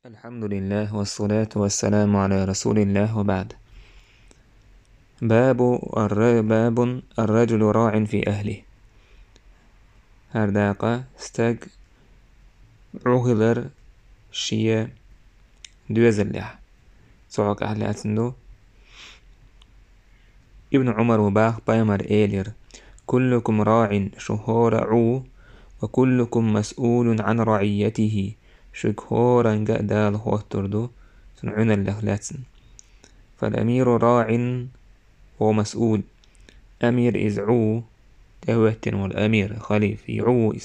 الحمد لله والصلاة والسلام على رسول الله وبعد. باب الرجل راع في أهله. هرداقة استج عغلر شيا دوزلح صعق أهل أتندو ابن عمر وباخ بايمر إيلر كلكم راع شهور عو وكلكم مسؤول عن رعيته شكهورا قدال هوتردو سنعون اللهلاتن فالأمير راع ومسؤول أمير إز عو تهوتن والأمير خليف يعو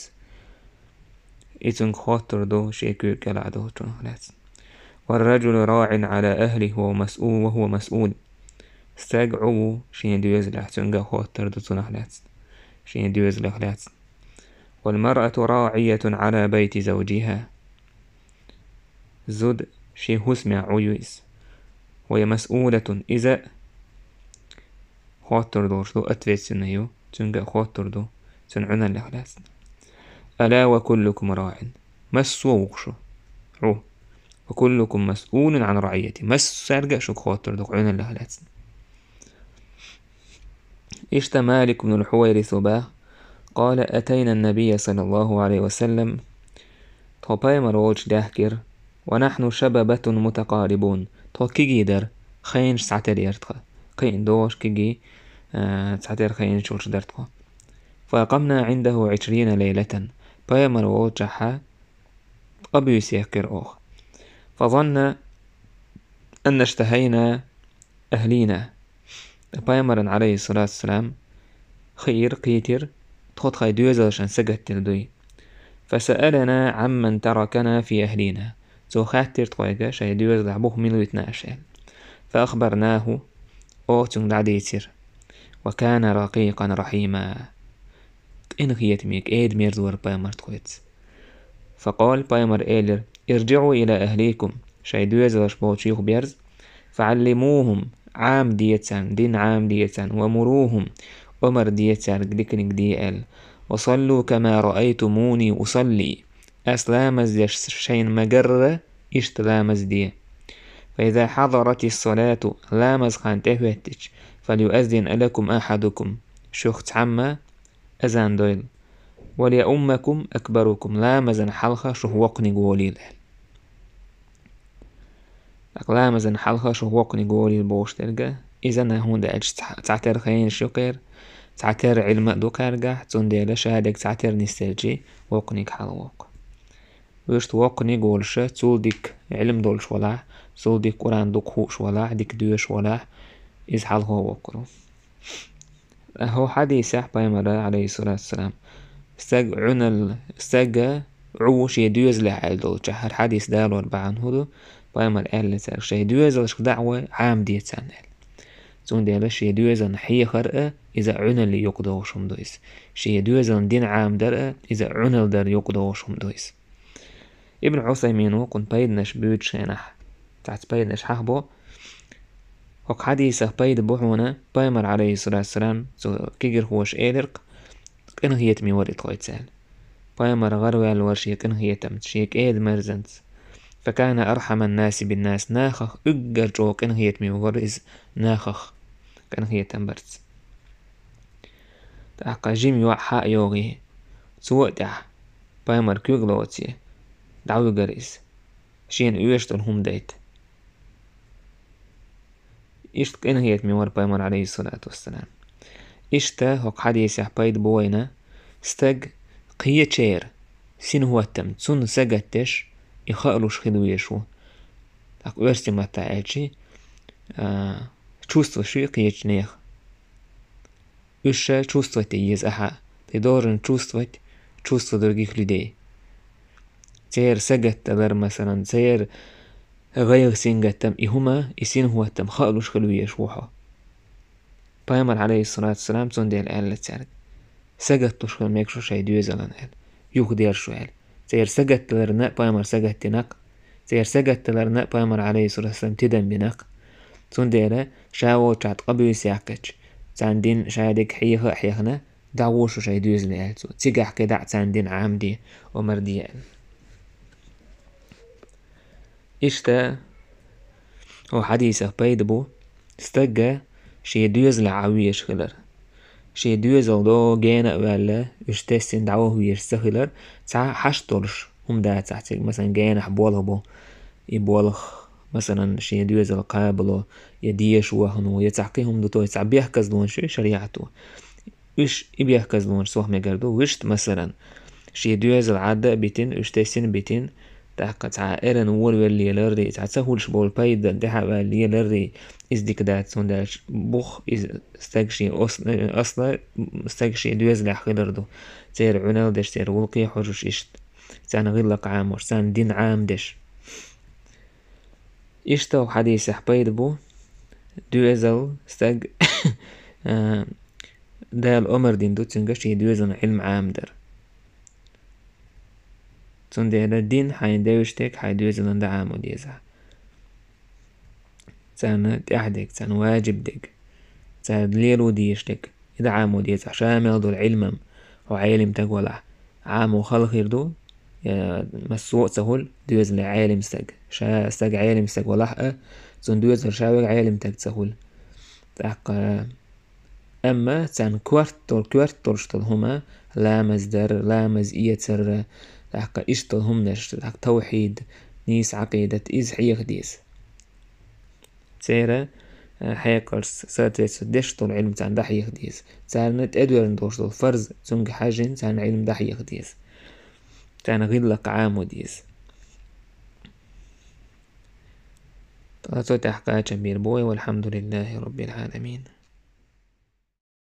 إتن خاطردو شيكو كالعدو تنهلاتن والرجل راع على أهله وهو مسؤول استقعو شين ديوز لحتنقا خاطردو تنهلاتن شين ديوز لحلاتن والمرأة راعية على بيت زوجها زد شي هسمع عيوز وهي مسؤولة إذا خاطردو شلو أتفيت نيو تنقا خاطردو تنعنا لحلاتن ألا وكلكم راع مسووقشو عو وكلكم مسؤول عن رعيته سارقا شو خاطردو عنا لحلاتن إشت مالك بن الحويرث باه قال أتينا النبي صلى الله عليه وسلم طباي مروج داهكر ونحن شببة متقاربون كيجي در خينش سعتر يرتقى قين دوش كيجي سعتر خينش شولش درتقى فقمنا عنده 20 ليلة باي مروج جحا أبيس يكر أوخ فظن أن اشتهينا أهلينا بايمرن عليه الصلاة والسلام خير قيتر تخط خي دوزرشان سجت تلدوي فسألنا عمن تركنا في أهلينا زو خاتر تقويقا شاي دوز لعبوه ميلو 12 فأخبرناه أوتن دعديتر وكان رقيقا رحيما إن خيتميك إيد ميرزور بايمر تقويت فقال بايمر إيلر ارجعوا إلى أهليكم شاي دوزرش بوشيخ بيرز فعلموهم عام ديتان دين عام ديتان ومروهم أمر ديتان قدكن قديئل وصلوا كما رأيتموني أصلي أسلامز ديش شين مقرر إشتلامز دي فإذا حضرت الصلاة لامز خان تهوتش فليؤذن لكم أحدكم شخت عما أزان دويل وليأمكم أكبركم لامزن حلخة شهوقني قوليل لامزن حلخة شهوقني قوليل بوش تلقى إذن هون دا أجل تعتر خين شقير تعتر علم دو كارجح تنديلا شهادك تعتر نستلجي وقنيك حلوق ويشت وقني قولش تولدك علم دولش ولا تولدك قران دوك خوش ولا ديك دوش ولا إز حال هو وقرو هو حديث بايمر عليه الصلاة والسلام استجع عوش يدوز لحال دول شهر حديث دالو 4 هدو بايمر قال لسر شي دوز لشك دعوة عام ديت سنة زون ديلا شي دوزن حي خرقة إذا عنا اللي يقضوشهم دويس شي دوزن دين عام درقة إذا عنا در يقضوشهم دويس ابن عثيمين وقن بايدنش بيوت شينح تحت بايدنش حخبو وق حديثة بايد بوحونا بايمر عليه الصلاة والسلام كيجر هوش إيدرق كن هيتمي ورد قويتسال بايمر غروي الورشي كن هيتم شيك إيد مرزنت فكان أرحم الناس بالناس ناخخ أجر جو كن هيتمي ورز ناخخ كان هي تنبرت تحقا جيم يوع حق يوغي سوء تح بايمر كيوغلوتي دعوي قريس شين ايوشتن هم دايت إشت كن هي تميور بايمر عليه الصلاة والسلام إشتا هق حديث يحبايد بوينا استج قية شير سين هو التم تسون سجتش يخالوش خدويشو تحق ويرسي ما تعيشي чувство швидкість них. Еще чувствовать есть, Ты должен чувствовать чувства других людей. تير سجت تبر مثلا تير غير سنجتم إهما يسين هو تم خالوش خلوية شوحة. بايمر عليه الصلاة والسلام تندي الآن لتسارد. سجت تشخل ميكشو شاي دوزلان آل. يوخ دير شو آل. تير سجت تلرناء بايمر سجت تناق. تير سجت تلرناء بايمر عليه الصلاة والسلام تدن بناق. تنديلا شاو تشات قبل سياقتش تاندين شادك حيخنا دعوشو شاي دوز لألتو تيجح كدع تاندين عامدي ومردي إشتا هو حديثة بيدبو استجا شي دوز لعويش خلر شي دوز دو جانا ولا اشتسين دعوه ويرسخلر تسع حشترش هم دا تحتك مثلا جانا حبوله بو يبولخ مثلا شي دوز القابلو يديش وهنو يتعقيهم دو تو يتعبيه كزلون شو شريعته وش إبيه كزلون سوح مجردو وشت مثلا شي دوز العادة بيتين اشتسين بيتين تحقق تعائرن وول واللي لري تعتسهولش بول بايد دحا واللي لري إزديك دات سونداش بوخ إز استجشي أصلا استجشي دوز لحخلردو تير عنال دش تير ولقي حجوش إشت تانا غلق عام ورسان دين عام دش إشتو حديث حبيد بو دوزل استج دا الأمر دين دو تنجشي دوزن علم عام در تون ده الدين حين دوشتك حين دوزن دا عام وديزها تان تحدك تان واجب دك تان ليلو ديشتك إذا عام وديزها شامل دو العلم وعالم تقوله عام وخلق يردو مسوق تهول دوز لعالم استج عالم استج ولحقه تون دوز رشاوي عالم تج تهول تحق أما تان كوارتور شتل هما لا مزدر لا مزئية تحق إشتل همنش تحق توحيد نيس عقيدة إز حيخ ديس تيرا حيقرس ساتيس دشتل علم تان دا حيخ ديس تان نت أدوار ندوشتل فرز تنج حاجين تان علم دا حيخ ديس تان غلق عام وديس طلعتو تحقا جميل بوي والحمد لله رب العالمين.